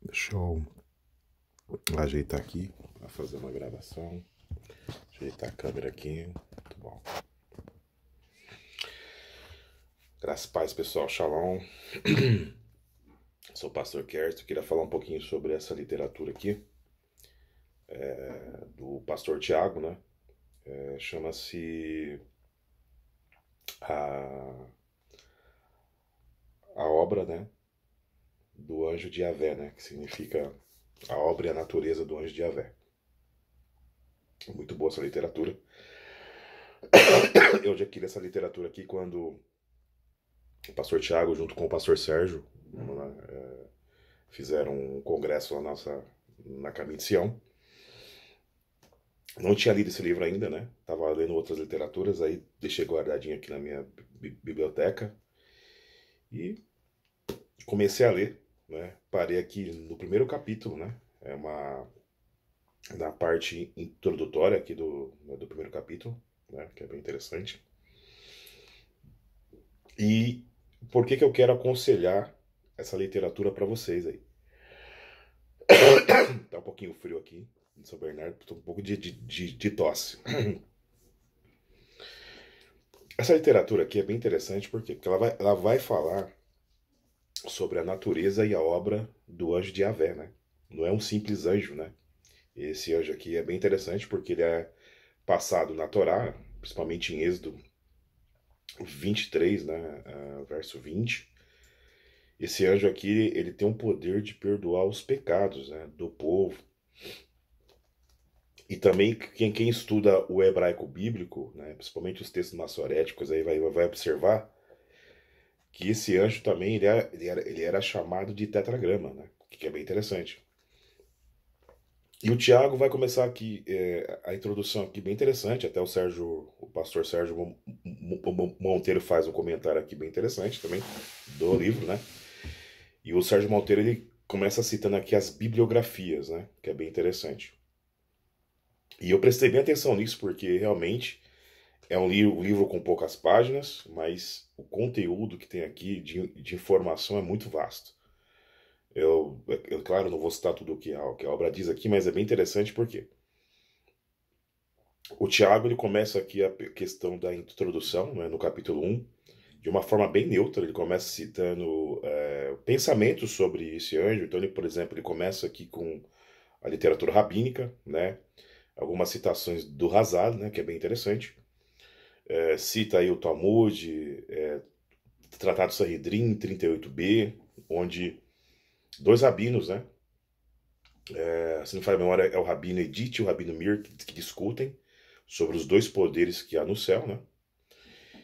Deixa eu ajeitar aqui para fazer uma gravação. Ajeitar a câmera aqui. Muito bom. Graças a paz, pessoal. Shalom. Sou o pastor Kersto. Queria falar um pouquinho sobre essa literatura aqui. Do pastor Tiago, né? Chama-se a obra, né? Do anjo de Yahvé, né? Que significa a obra e a natureza do anjo de Yahvé. Muito boa essa literatura. Eu já adquiri essa literatura aqui quando o pastor Tiago, junto com o pastor Sérgio, fizeram um congresso lá na Caminho de Sião. Não tinha lido esse livro ainda, né? Tava lendo outras literaturas, aí deixei guardadinho aqui na minha biblioteca e comecei a ler, né? Parei aqui no primeiro capítulo, né? Na parte introdutória aqui do primeiro capítulo, né? Que é bem interessante. E por que eu quero aconselhar essa literatura para vocês aí? Tá um pouquinho frio aqui em São Bernardo, tô com um pouco de tosse. Essa literatura aqui é bem interessante porque ela vai falar sobre a natureza e a obra do anjo de Yahvé, né? Não é um simples anjo, né? Esse anjo aqui é bem interessante porque ele é passado na Torá, principalmente em Êxodo 23, né? Verso 20. Esse anjo aqui, ele tem um poder de perdoar os pecados, né, do povo. E também quem estuda o hebraico bíblico, né, principalmente os textos maçoréticos, aí vai observar que esse anjo também ele era chamado de tetragrama, né, que é bem interessante. E o Tiago vai começar aqui a introdução aqui bem interessante, até o pastor Sérgio Monteiro faz um comentário aqui bem interessante também do livro, né? E o Sérgio Monteiro ele começa citando aqui as bibliografias, né? Que é bem interessante. E eu prestei bem atenção nisso porque realmente é um livro com poucas páginas, mas o conteúdo que tem aqui de informação é muito vasto. Claro, não vou citar tudo o que a obra diz aqui, mas é bem interessante porque o Tiago ele começa aqui a questão da introdução, né, no capítulo 1, de uma forma bem neutra. Ele começa citando pensamentos sobre esse anjo. Então, por exemplo, ele começa aqui com a literatura rabínica, né, algumas citações do Hazal, né, que é bem interessante. Cita aí o Talmud, Tratado Sanhedrin 38b, onde dois rabinos, né, se não falha a memória, é o Rabino Edith e o Rabino Mir que discutem sobre os dois poderes que há no céu, né?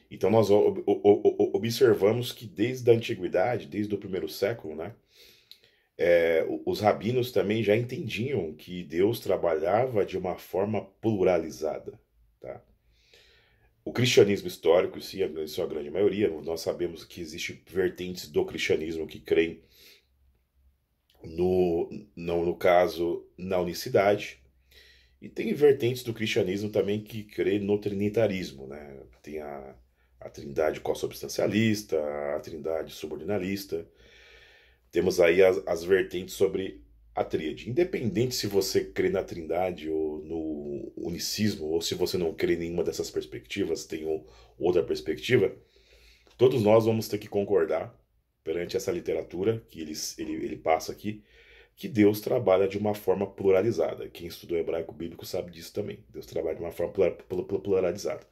Então nós observamos que desde a antiguidade, desde o primeiro século, né, os rabinos também já entendiam que Deus trabalhava de uma forma pluralizada, tá? O cristianismo histórico, sim, em sua grande maioria, nós sabemos que existem vertentes do cristianismo que creem no caso, na unicidade, e tem vertentes do cristianismo também que crê no trinitarismo, né? Tem a trindade consubstancialista, a trindade subordinalista. Temos aí as vertentes sobre a tríade. Independente se você crê na trindade ou no unicismo, ou se você não crê em nenhuma dessas perspectivas, tem outra perspectiva, todos nós vamos ter que concordar perante essa literatura que ele passa aqui, que Deus trabalha de uma forma pluralizada. Quem estudou hebraico bíblico sabe disso também. Deus trabalha de uma forma pluralizada.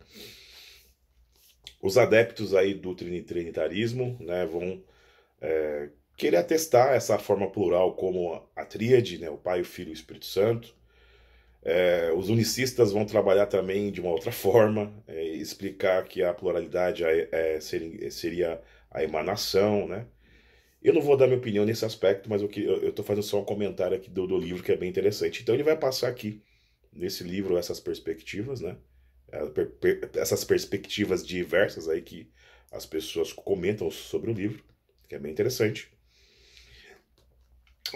Os adeptos aí do trinitarismo, né, vão querer atestar essa forma plural como a tríade, né, o Pai, o Filho e o Espírito Santo. Os unicistas vão trabalhar também de uma outra forma, explicar que a pluralidade seria a emanação, né? Eu não vou dar minha opinião nesse aspecto, mas eu estou fazendo só um comentário aqui do livro que é bem interessante. Então ele vai passar aqui, nesse livro, essas perspectivas, né? Essas perspectivas diversas aí que as pessoas comentam sobre o livro, que é bem interessante.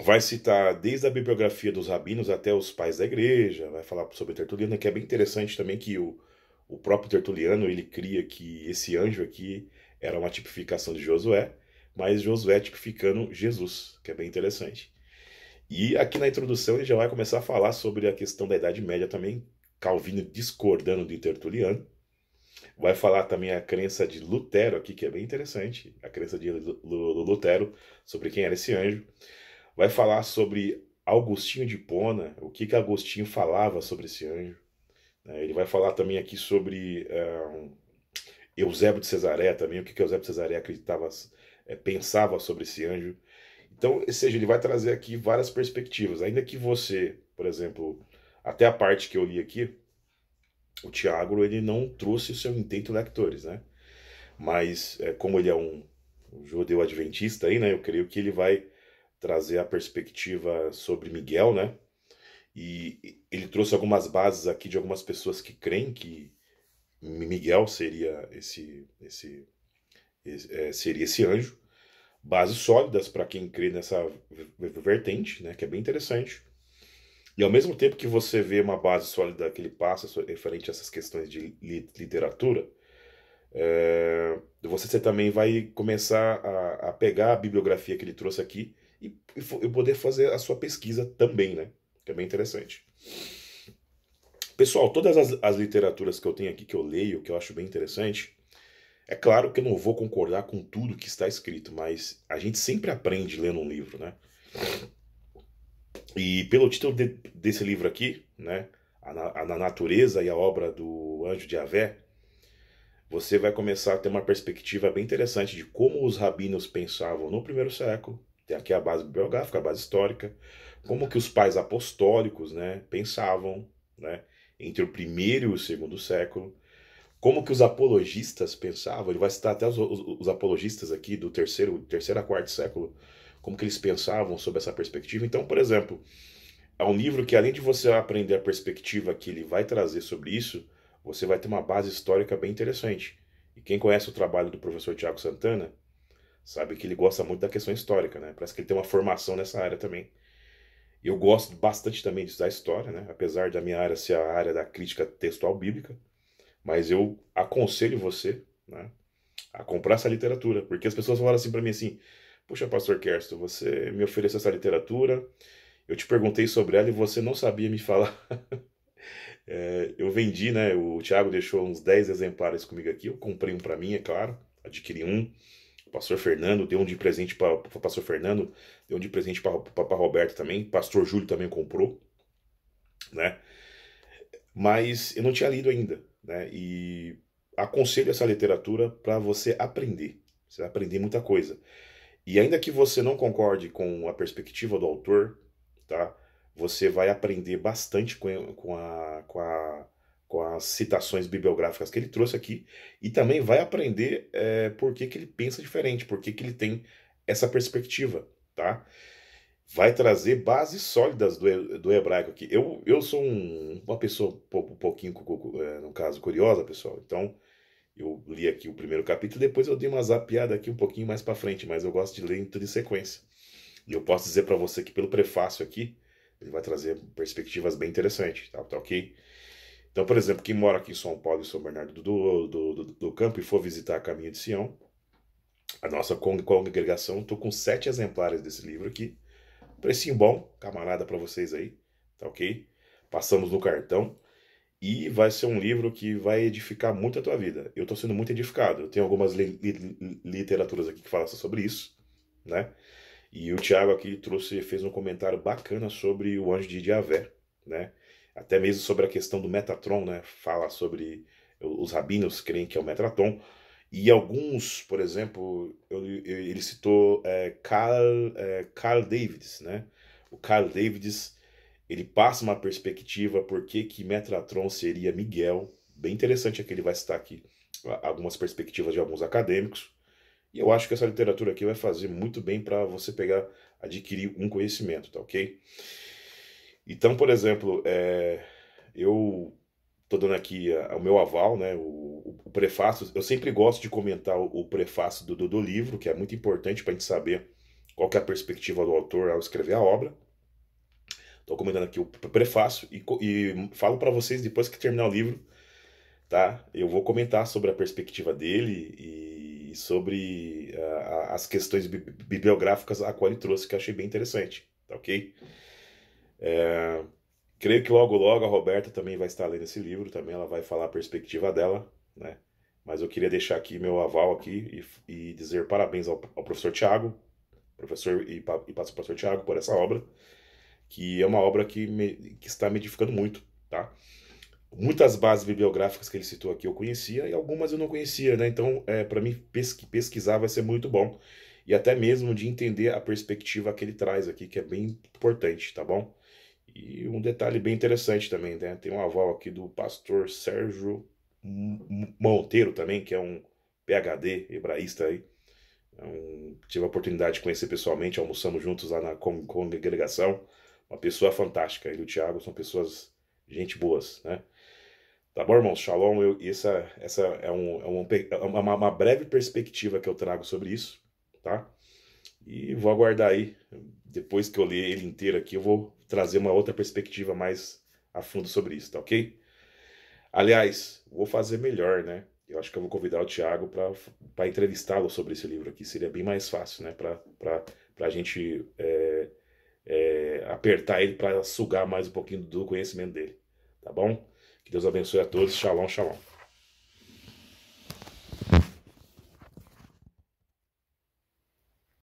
Vai citar desde a bibliografia dos rabinos até os pais da igreja, vai falar sobre Tertuliano, que é bem interessante também que o próprio Tertuliano, ele cria que esse anjo aqui era uma tipificação de Josué, mas Josué tipificando Jesus, que é bem interessante. E aqui na introdução ele já vai começar a falar sobre a questão da Idade Média também, Calvino discordando de Tertuliano. Vai falar também a crença de Lutero aqui, que é bem interessante, a crença de Lutero sobre quem era esse anjo. Vai falar sobre Agostinho de Hipona, o que Agostinho falava sobre esse anjo. Ele vai falar também aqui sobre Eusébio de Cesareia também, o que Eusébio de Cesareia acreditava, pensava sobre esse anjo. Então, ou seja, ele vai trazer aqui várias perspectivas. Ainda que você, por exemplo, até a parte que eu li aqui, o Tiago ele não trouxe o seu intento lectores, né? Mas como ele é um judeu adventista aí, né? Eu creio que ele vai trazer a perspectiva sobre Miguel, né? E ele trouxe algumas bases aqui de algumas pessoas que creem que Miguel seria seria esse anjo. Bases sólidas para quem crê nessa vertente, né? Que é bem interessante. E ao mesmo tempo que você vê uma base sólida que ele passa referente a essas questões de literatura, você também vai começar a pegar a bibliografia que ele trouxe aqui e poder fazer a sua pesquisa também, né? Que é bem interessante. Pessoal, todas as literaturas que eu tenho aqui, que eu leio, que eu acho bem interessante, é claro que eu não vou concordar com tudo que está escrito, mas a gente sempre aprende lendo um livro, né? E pelo título desse livro aqui, né? A natureza e a obra do Anjo de Yahvé, você vai começar a ter uma perspectiva bem interessante de como os rabinos pensavam no primeiro século. Tem aqui a base bibliográfica, a base histórica, como que os pais apostólicos, né, pensavam, né, entre o primeiro e o segundo século, como que os apologistas pensavam. Ele vai citar até os apologistas aqui do terceiro a quarto século, como que eles pensavam sobre essa perspectiva. Então, por exemplo, é um livro que, além de você aprender a perspectiva que ele vai trazer sobre isso, você vai ter uma base histórica bem interessante. E quem conhece o trabalho do professor Tiago Santana sabe que ele gosta muito da questão histórica, né? Parece que ele tem uma formação nessa área também. Eu gosto bastante também de estudar história, né? Apesar da minha área ser a área da crítica textual bíblica, mas eu aconselho você, né, a comprar essa literatura, porque as pessoas falam assim para mim assim: "Poxa, pastor Kersto, você me ofereceu essa literatura, eu te perguntei sobre ela e você não sabia me falar." Eu vendi, né? O Thiago deixou uns 10 exemplares comigo aqui. Eu comprei um para mim, é claro. Adquiri um. O pastor Fernando deu um de presente para o pastor Fernando, deu um de presente para Roberto também. Pastor Júlio também comprou, né? Mas eu não tinha lido ainda, né? E aconselho essa literatura para você aprender. Você vai aprender muita coisa. E ainda que você não concorde com a perspectiva do autor, tá? Você vai aprender bastante com as citações bibliográficas que ele trouxe aqui e também vai aprender por que ele pensa diferente, por que ele tem essa perspectiva, tá? Vai trazer bases sólidas do hebraico aqui. Eu sou uma pessoa um pouquinho, no caso, curiosa, pessoal. Então, eu li aqui o primeiro capítulo, depois eu dei uma zapiada aqui um pouquinho mais para frente, mas eu gosto de ler em tudo em sequência. E eu posso dizer para você que pelo prefácio aqui, ele vai trazer perspectivas bem interessantes, tá ok? Então, por exemplo, quem mora aqui em São Paulo e São Bernardo do Campo e for visitar a Caminho de Sião, a nossa congregação, estou com 7 exemplares desse livro aqui. Precinho bom, camarada, para vocês aí, tá ok? Passamos no cartão. E vai ser um livro que vai edificar muito a tua vida. Eu estou sendo muito edificado. Eu tenho algumas literaturas aqui que falam sobre isso, né? E o Thiago aqui fez um comentário bacana sobre o Anjo de Yahvé, né? Até mesmo sobre a questão do Metatron, né? Fala sobre os rabinos creem que é o Metatron. E alguns, por exemplo, ele citou Carl Davids, né? O Carl Davids, ele passa uma perspectiva por que Metatron seria Miguel. Bem interessante é que ele vai citar aqui algumas perspectivas de alguns acadêmicos. E eu acho que essa literatura aqui vai fazer muito bem para você adquirir um conhecimento, tá ok? Então, por exemplo, eu estou dando aqui o meu aval, né, o prefácio. Eu sempre gosto de comentar o prefácio do livro, que é muito importante para a gente saber qual que é a perspectiva do autor ao escrever a obra. Estou comentando aqui o prefácio e falo para vocês depois que terminar o livro, tá? Eu vou comentar sobre a perspectiva dele e sobre as questões bibliográficas a qual ele trouxe, que eu achei bem interessante, tá ok? Creio que logo logo a Roberta também vai estar lendo esse livro, também ela vai falar a perspectiva dela, né? Mas eu queria deixar aqui meu aval aqui e dizer parabéns ao professor Tiago, professor e para o professor Tiago por essa obra, que é uma obra que está me edificando muito, tá? Muitas bases bibliográficas que ele citou aqui eu conhecia e algumas eu não conhecia, né? Então, para mim, pesquisar vai ser muito bom. E até mesmo de entender a perspectiva que ele traz aqui, que é bem importante, tá bom? E um detalhe bem interessante também, né? Tem um aval aqui do pastor Sérgio Monteiro também, que é um PhD hebraísta aí. Tive a oportunidade de conhecer pessoalmente, almoçamos juntos lá na congregação. Uma pessoa fantástica. Ele e o Thiago são pessoas, gente boas, né? Tá bom, irmãos? Shalom. Essa é uma breve perspectiva que eu trago sobre isso, tá? E vou aguardar aí. Depois que eu ler ele inteiro aqui, eu vou trazer uma outra perspectiva mais a fundo sobre isso, tá ok? Aliás, vou fazer melhor, né? Eu acho que eu vou convidar o Thiago para entrevistá-lo sobre esse livro aqui. Seria bem mais fácil, né? Para a gente apertar ele para sugar mais um pouquinho do conhecimento dele. Tá bom? Que Deus abençoe a todos. Shalom, shalom.